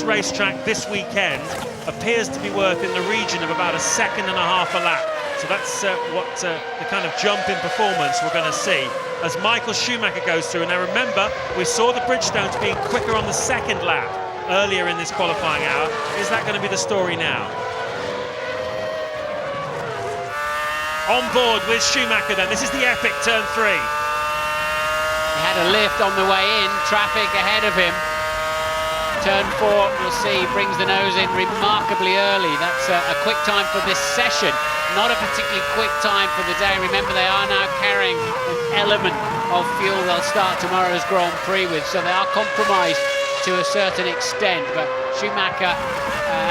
racetrack this weekend appears to be worth in the region of about 1.5 seconds a lap. So that's the kind of jump in performance we're going to see as Michael Schumacher goes through. And now remember, we saw the Bridgestones being quicker on the second lap earlier in this qualifying hour. Is that going to be the story now? On board with Schumacher then. This is the epic turn 3. He had a lift on the way in, traffic ahead of him. Turn 4, you'll see, brings the nose in remarkably early. That's a quick time for this session. Not a particularly quick time for the day. Remember, they are now carrying an element of fuel they'll start tomorrow's Grand Prix with, so they are compromised to a certain extent. But Schumacher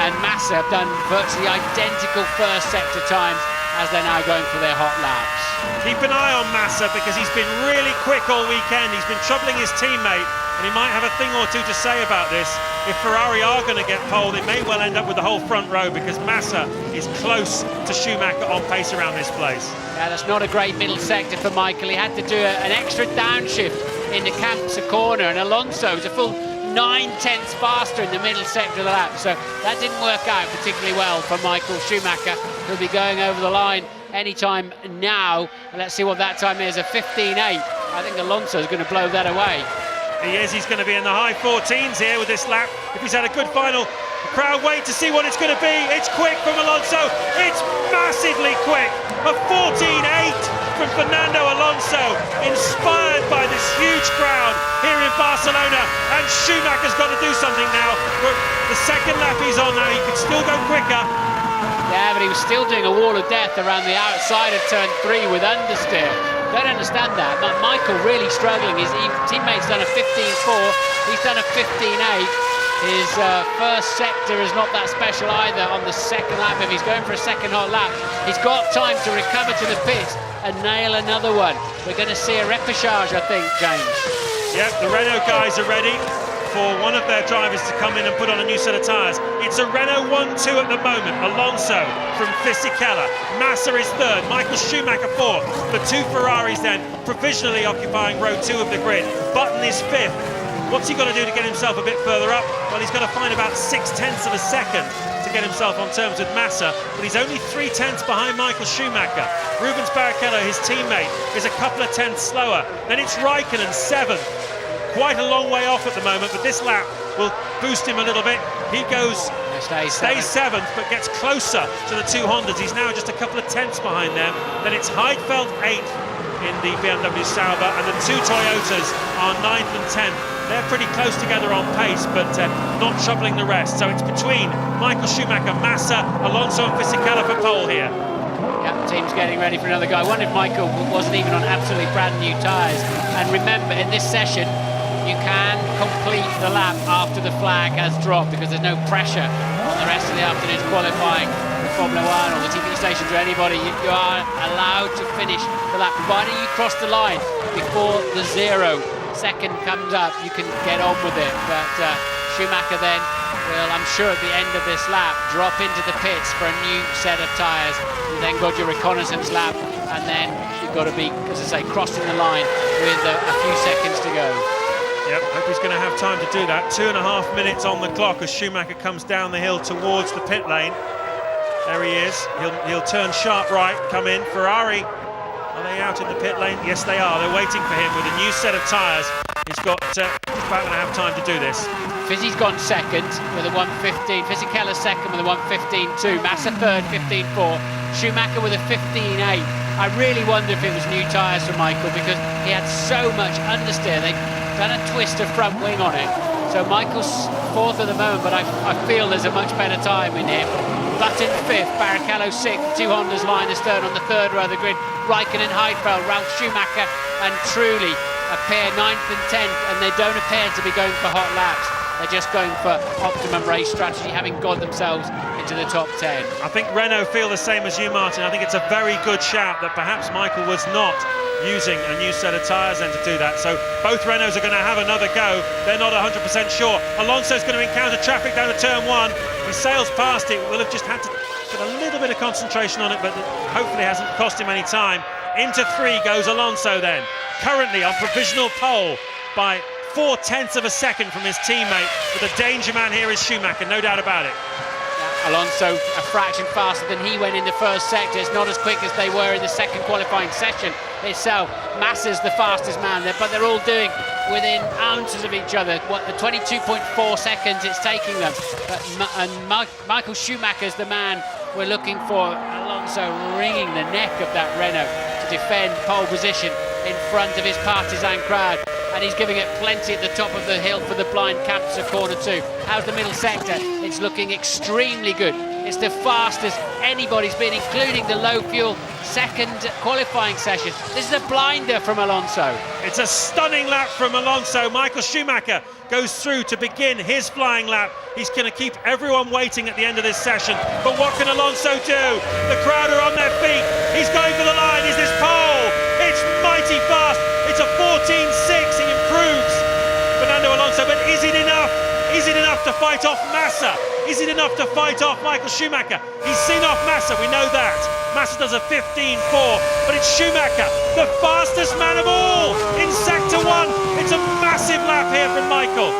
and Massa have done virtually identical first sector times as they're now going for their hot laps. Keep an eye on Massa because he's been really quick all weekend. He's been troubling his teammate, and he might have a thing or two to say about this. If Ferrari are going to get pole, they may well end up with the whole front row because Massa is close to Schumacher on pace around this place. Yeah, that's not a great middle sector for Michael. He had to do an extra downshift into Kamp's corner, and Alonso was a full 9/10 faster in the middle sector of the lap, so that didn't work out particularly well for Michael Schumacher. He'll be going over the line anytime now, and let's see what that time is, a 15.8. I think Alonso's going to blow that away. He is. He's going to be in the high 14s here with this lap. If he's had a good final, the crowd wait to see what it's going to be. It's quick from Alonso. It's massively quick. A 14.8 from Fernando Alonso, inspired by this huge crowd here in Barcelona. And Schumacher's got to do something now. But the second lap he's on now, he could still go quicker. Yeah, but he was still doing a wall of death around the outside of turn 3 with understeer. Don't understand that. But Michael really struggling. His teammate's done a 15.4. He's done a 15.8. His first sector is not that special either on the second lap. If he's going for a second hot lap, he's got time to recover to the pits and nail another one. We're going to see a repechage, I think, James. Yep, the Renault guys are ready for one of their drivers to come in and put on a new set of tyres. It's a Renault 1-2 at the moment. Alonso from Fisichella. Massa is third. Michael Schumacher fourth. The two Ferraris then provisionally occupying row 2 of the grid. Button is fifth. What's he got to do to get himself a bit further up? Well, he's got to find about 0.6 of a second to get himself on terms with Massa, but he's only 0.3 behind Michael Schumacher. Rubens Barrichello, his teammate, is a couple of tenths slower. Then it's Raikkonen, 7th. Quite a long way off at the moment, but this lap will boost him a little bit. He stays 7th, but gets closer to the two Hondas. He's now just a couple of tenths behind them. Then it's Heidfeld 8th in the BMW Sauber, and the two Toyotas are 9th and 10th. They're pretty close together on pace, but not troubling the rest. So it's between Michael Schumacher, Massa, Alonso and Fisichella for pole here. Yeah, the team's getting ready for another go. I wonder if Michael wasn't even on absolutely brand new tyres. And remember, in this session, you can complete the lap after the flag has dropped because there's no pressure on the rest of the afternoon's qualifying for Formula 1 or the TV stations or anybody. You are allowed to finish the lap, providing you cross the line before the 0 second comes up. You can get on with it, but Schumacher then will, I'm sure at the end of this lap, drop into the pits for a new set of tyres. You then got your reconnaissance lap, and then you've got to be, as I say, crossing the line with a few seconds to go. Yep, hope he's going to have time to do that. 2.5 minutes on the clock as Schumacher comes down the hill towards the pit lane. There he is. He'll turn sharp right, come in. Ferrari, are they out in the pit lane? Yes, they are. They're waiting for him with a new set of tyres. He's about going to have time to do this. Fizzy's gone second with a 1:15. Fisichella's second with a 1:15.2. Massa third, 15.4. Schumacher with a 15.8. I really wonder if it was new tyres for Michael because he had so much understeer. They've done a twist of front wing on it. So Michael's fourth at the moment, but I feel there's a much better time in him. Button fifth, Barrichello sixth, two Hondas line is third on the third row of the grid. Raikkonen, Heidfeld, Ralf Schumacher and Trulli appear 9th and 10th, and they don't appear to be going for hot laps. They're just going for optimum race strategy, having got themselves into the top 10. I think Renault feel the same as you, Martin. I think it's a very good shout that perhaps Michael was not using a new set of tyres then to do that. So both Renaults are going to have another go. They're not 100% sure. Alonso's going to encounter traffic down to turn 1. He sails past it. Will have just had to get a little bit of concentration on it, but hopefully hasn't cost him any time. Into 3 goes Alonso then. Currently on provisional pole by 4/10 of a second from his teammate, but the danger man here is Schumacher, no doubt about it. Alonso a fraction faster than he went in the first sector. It's not as quick as they were in the second qualifying session itself. Massa's the fastest man there, but they're all doing within ounces of each other. What, the 22.4 seconds it's taking them. Michael Schumacher's the man we're looking for. Alonso wringing the neck of that Renault to defend pole position in front of his partisan crowd. And he's giving it plenty at the top of the hill for the blind camps of corner 2. How's the middle sector? It's looking extremely good. It's the fastest anybody's been, including the low fuel second qualifying session. This is a blinder from Alonso. It's a stunning lap from Alonso. Michael Schumacher goes through to begin his flying lap. He's going to keep everyone waiting at the end of this session. But what can Alonso do? The crowd are on their feet. He's going for the line. Is this pole? It's mighty fast. It's a 14.6. He improves Fernando Alonso, but is it enough? Is it enough to fight off Massa? Is it enough to fight off Michael Schumacher? He's seen off Massa, we know that. Massa does a 15.4, but it's Schumacher, the fastest man of all in Sector 1. It's a massive lap here from Michael.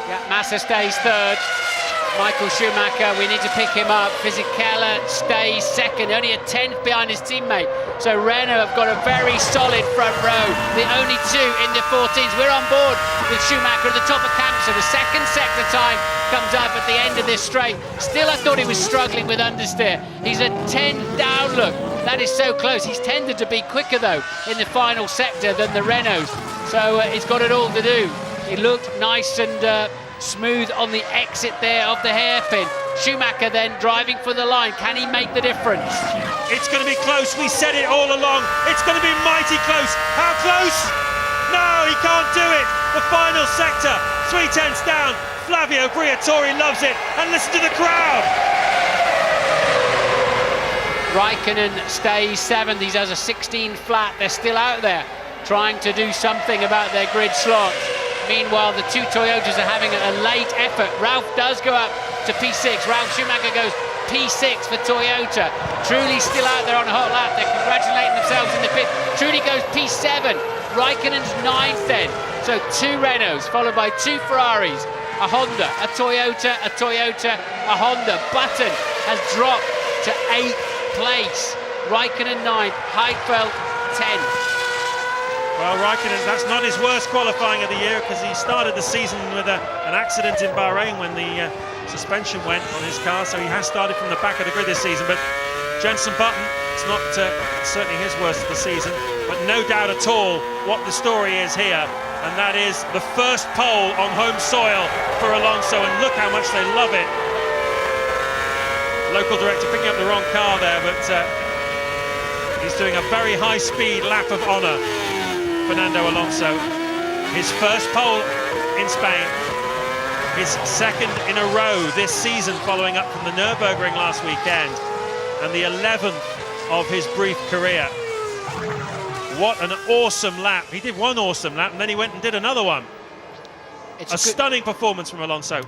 Yeah, Massa stays third. Michael Schumacher, we need to pick him up. Fisichella stays second, only a 10th behind his teammate. So Renault have got a very solid front row. The only two in the 14s. We're on board with Schumacher at the top of camp. So the second sector time comes up at the end of this straight. Still, I thought he was struggling with understeer. He's a 10 down look. That is so close. He's tended to be quicker though in the final sector than the Renaults. So he's got it all to do. He looked nice and smooth on the exit there of the hairpin. Schumacher then driving for the line. Can he make the difference? It's going to be close. We said it all along. It's going to be mighty close. How close? No, he can't do it. The final sector, 3/10 down. Flavio Briatore loves it. And listen to the crowd. Raikkonen stays 7th. He does a 16 flat. They're still out there trying to do something about their grid slot. Meanwhile, the two Toyotas are having a late effort. Ralph does go up to P6. Ralph Schumacher goes P6 for Toyota. Truly still out there on a hot lap. They're congratulating themselves in the pit. Truly goes P7. Raikkonen's 9th then. So two Renaults, followed by two Ferraris, a Honda, a Toyota, a Honda. Button has dropped to 8th place. Raikkonen 9th, Heidfeld 10th. Well, Raikkonen, that's not his worst qualifying of the year, because he started the season with an accident in Bahrain when the suspension went on his car, so he has started from the back of the grid this season. But Jenson Button, it's not certainly his worst of the season, but no doubt at all what the story is here, and that is the first pole on home soil for Alonso, and look how much they love it. Local director picking up the wrong car there, but he's doing a very high-speed lap of honour. Fernando Alonso, his first pole in Spain, his second in a row this season, following up from the Nürburgring last weekend, and the 11th of his brief career. What an awesome lap. He did one awesome lap and then he went and did another one. It's a stunning performance from Alonso.